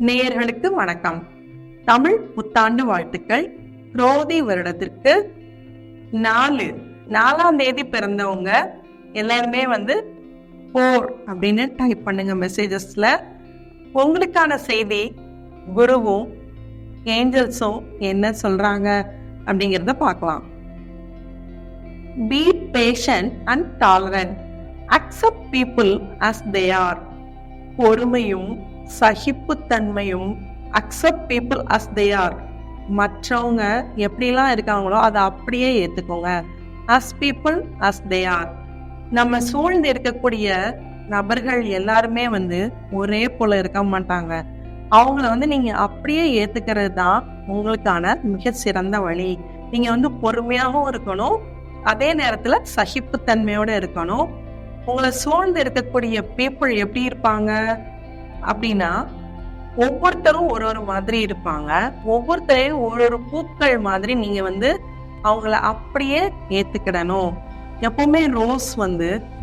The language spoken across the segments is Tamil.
நேயர்களுக்கு வணக்கம். தமிழ் புத்தாண்டு வாழ்த்துக்கள். குரோதி வருடத்திற்கு 4ஆம் தேதி பிறந்தவங்க எல்லாருமே 4 அப்படின்னு டைப் பண்ணுங்க மெசேஜஸ்ல. உங்களுக்கான செய்தி குருவும் ஏஞ்சல்ஸும் என்ன சொல்றாங்க அப்படிங்கிறத பார்க்கலாம். Be patient and tolerant. Accept people as they are. பொறுமையும் சகிப்புத்தன்மையும் accept people as they are. மற்றவங்க எப்படிலாம் இருக்காங்களோ அதை அப்படியே ஏற்றுக்கோங்க. as people as they are. நம்ம சூழ்ந்து இருக்கக்கூடிய நபர்கள் எல்லாருமே ஒரே போல இருக்க மாட்டாங்க. அவங்கள நீங்க அப்படியே ஏத்துக்கிறது தான் உங்களுக்கான மிக சிறந்த வழி. நீங்க பொறுமையாகவும் இருக்கணும், அதே நேரத்துல சகிப்புத்தன்மையோட இருக்கணும். உங்களை சூழ்ந்து இருக்கக்கூடிய பீப்புள் எப்படி இருப்பாங்க அப்படின்னா, ஒவ்வொருத்தரும் ஒரு மாதிரி இருப்பாங்க. ஒவ்வொருத்தரையும் ஒரு பூக்கள் மாதிரி நீங்க அவங்கள அப்படியே ஏத்துக்கிடணும். எப்பவுமே ரோஸ்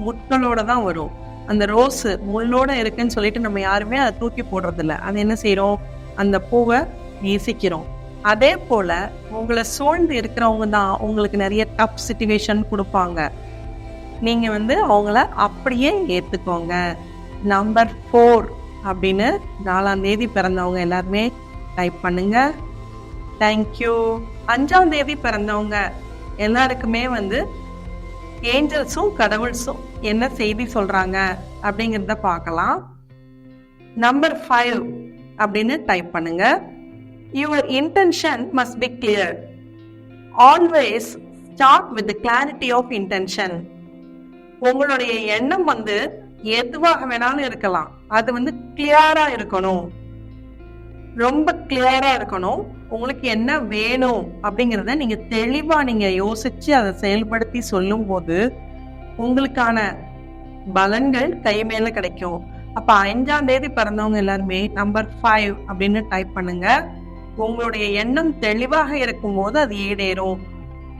முட்களோட தான் வரும். அந்த ரோஸ் முள்ளோட இருக்குன்னு சொல்லிட்டு நம்ம யாருமே அதை தூக்கி போடுறது இல்லை. அது என்ன செய்யறோம், அந்த பூவை நேசிக்கிறோம். அதே போல உங்களை சூழ்ந்து இருக்கிறவங்க தான் உங்களுக்கு நிறைய டஃப் சிச்சுவேஷன் கொடுப்பாங்க. நீங்க அவங்கள அப்படியே ஏத்துக்கோங்க. நம்பர் 4 அப்படின்னு 4ஆம் தேதி பிறந்தவங்க எல்லாருமே டைப் பண்ணுங்க. தேங்க்யூ. 5ஆம் தேதி பிறந்தவங்க எல்லாருக்குமே ஏஞ்சல்ஸும் கடவுள்ஸும் என்ன செய்தி சொல்றாங்க அப்படிங்கிறத பார்க்கலாம். நம்பர் 5 அப்படின்னு டைப் பண்ணுங்க. Your intention must be clear. Always start with the clarity of intention. உங்களுடைய எண்ணம் எதுவாக வேணாலும் இருக்கலாம். அது கிளியரா இருக்கணும், ரொம்ப கிளியரா இருக்கணும். உங்களுக்கு என்ன வேணும் அப்படிங்கிறத நீங்க தெளிவா நீங்க யோசிச்சு அதை செயல்படுத்தி சொல்லும் போது உங்களுக்கான பலன்கள் கை மேல கிடைக்கும். அப்ப 5ஆம் தேதி பிறந்தவங்க எல்லாருமே நம்பர் 5 அப்படின்னு டைப் பண்ணுங்க. உங்களுடைய எண்ணம் தெளிவாக இருக்கும் போது அது ஈடேறும்.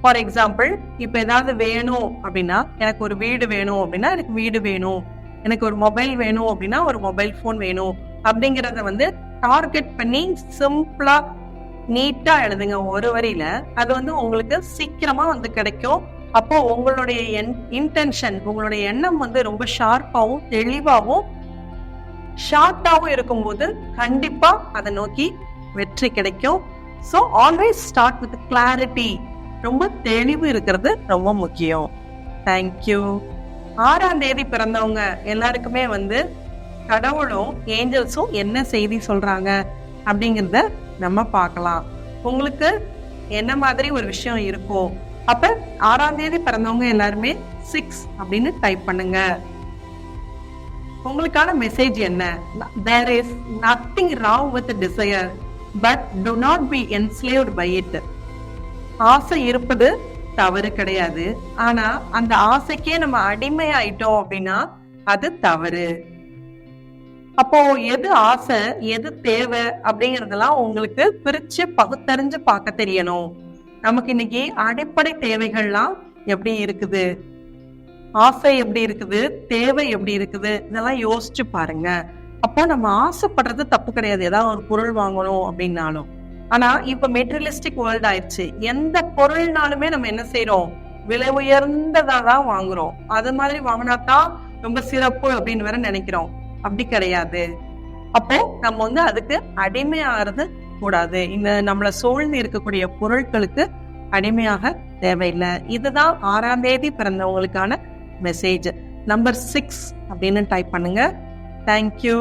ஃபார் எக்ஸாம்பிள், இப்ப ஏதாவது வேணும் அப்படின்னா, எனக்கு ஒரு வீடு வேணும் அப்படின்னா எனக்கு வீடு வேணும், எனக்கு ஒரு மொபைல் வேணும் அப்படின்னா ஒரு மொபைல் போன் வேணும் அப்படிங்கறத டார்கெட் பண்ணி சிம்பிளா நீட்டா எழுதுங்க ஒரு வரியில. அது உங்களுக்கு சீக்கிரமா கிடைக்கும். அப்போ உங்களுடைய இன்டென்ஷன், உங்களுடைய எண்ணம் ரொம்ப ஷார்ப்பாவும் தெளிவாகவும் ஷார்ட்டாவும் இருக்கும்போது கண்டிப்பா அதை நோக்கி வெற்றி கிடைக்கும். So always start with clarity. ரொம்ப தெளிவு இருக்கிறது ரொம்ப முக்கியம். தேங்க்யூ. 6ஆம் தேதி பிறந்தவங்க எல்லாருக்குமே கடவுளும் ஏஞ்சல்ஸும் என்ன செய்தி சொல்றாங்க அப்படிங்கிறத நம்ம பார்க்கலாம். உங்களுக்கு என்ன மாதிரி ஒரு விஷயம் இருக்கும். அப்ப 6ஆம் தேதி பிறந்தவங்க எல்லாருமே 6 அப்படின்னு டைப் பண்ணுங்க. உங்களுக்கான மெசேஜ் என்ன? There is nothing wrong with desire, but do not be enslaved by it. ஆசை இருப்பது தவறு கிடையாது, ஆனா அந்த ஆசைக்கே நம்ம அடிமையாயிட்டோம் அப்படின்னா அது தவறு. அப்போ எது ஆசை எது தேவை அப்படிங்கறதெல்லாம் உங்களுக்கு பிரிச்சு பகுத்தறிஞ்சு பார்க்க தெரியணும். நமக்கு இன்னைக்கு அடிப்படை தேவைகள்லாம் எப்படி இருக்குது, ஆசை எப்படி இருக்குது, தேவை எப்படி இருக்குது, இதெல்லாம் யோசிச்சு பாருங்க. அப்போ நம்ம ஆசைப்படுறது தப்பு கிடையாது, ஏதாவது ஒரு பொருள் வாங்கணும் அப்படின்னாலும். ஆனா இப்ப மெட்டீரியலிஸ்டிக் வேர்ல்ட் ஆயிடுச்சு. எந்த பொருள்னாலுமே நம்ம என்ன செய்யறோம், விலை உயர்ந்ததா தான் வாங்குறோம். அது மாதிரி வாங்கினாதான் ரொம்ப சிறப்பு அப்படின்னு வேற நினைக்கிறோம். அப்படி கிடையாது. அப்போ நம்ம அதுக்கு அடிமையாகிறது கூடாது. இந்த நம்மளை சூழ்ந்து இருக்கக்கூடிய பொருட்களுக்கு அடிமையாக தேவையில்லை. இதுதான் 6ஆம் தேதி பிறந்தவங்களுக்கான மெசேஜ். நம்பர் 6 அப்படின்னு டைப் பண்ணுங்க. தேங்க்யூ.